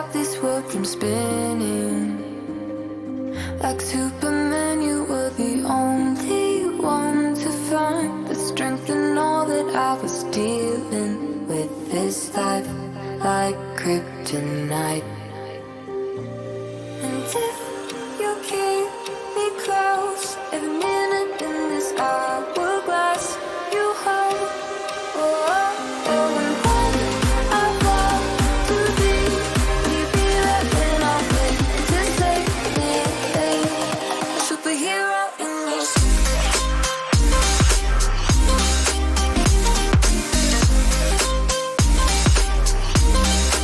stop this world from spinning. Like Superman, you were the only one to find the strength in all that I was dealing with. This life like kryptonite. And if you keep me close, every minute in this hourglass you hold. Oh, oh, oh, and when I fall to thee, will you be there when I'm ready to save me? A superhero in your suit.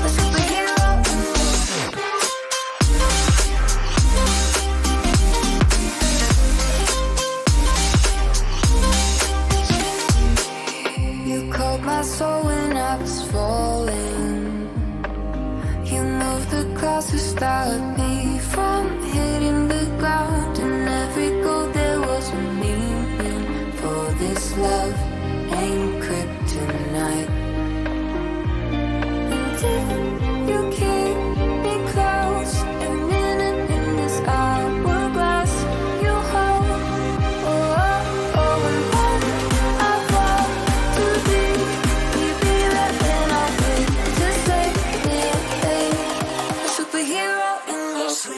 A superhero in your suit. You called my soul when I was falling. You moved the clouds to stop me from hitting the ground. And every goal there was a meaning. For this love ain't kryptonite. And if you keep me close, every minute in this hourglass you hold. Oh, oh, oh, and when I fall to thee, will you be there when I'm ready to save me? A superhero in your suit.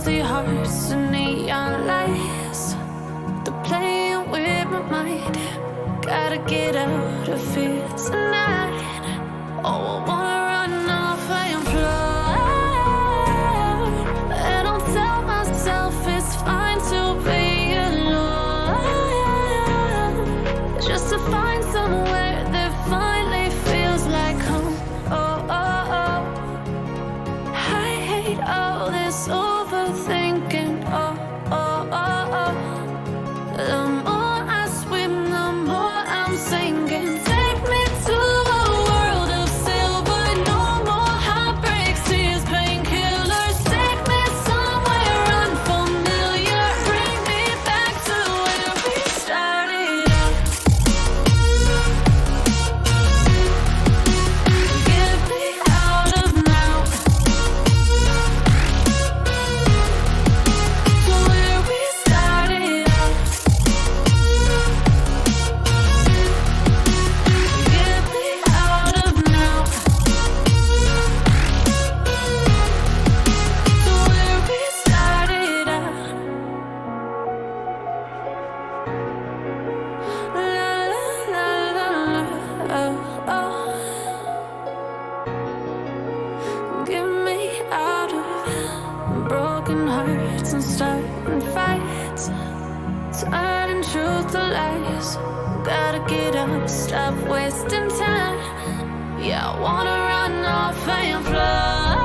empty hearts and neon lights. They're playing with my mind. Gotta get out of here tonight. Oh, I wanna run off and fly. And I'll tell myself it's fine to be alone, just to find somewhere that finally feels like home. Oh, oh, oh. I hate all this overthinking. Oh, oh, oh, oh. The more I swim, the more I'm sinking. Take me to a world of silver. No more heartbreaks, tears, painkillers. Take me somewhere unfamiliar. Bring me back to where we started out. Get me out of now, to where we started out. Get me out of now, to where we started out. La la la la, oh, oh. Get me out of broken hearts and starting fights, turning truth to lies. Gotta get up, stop wasting time. Yeah, I wanna run off and fly.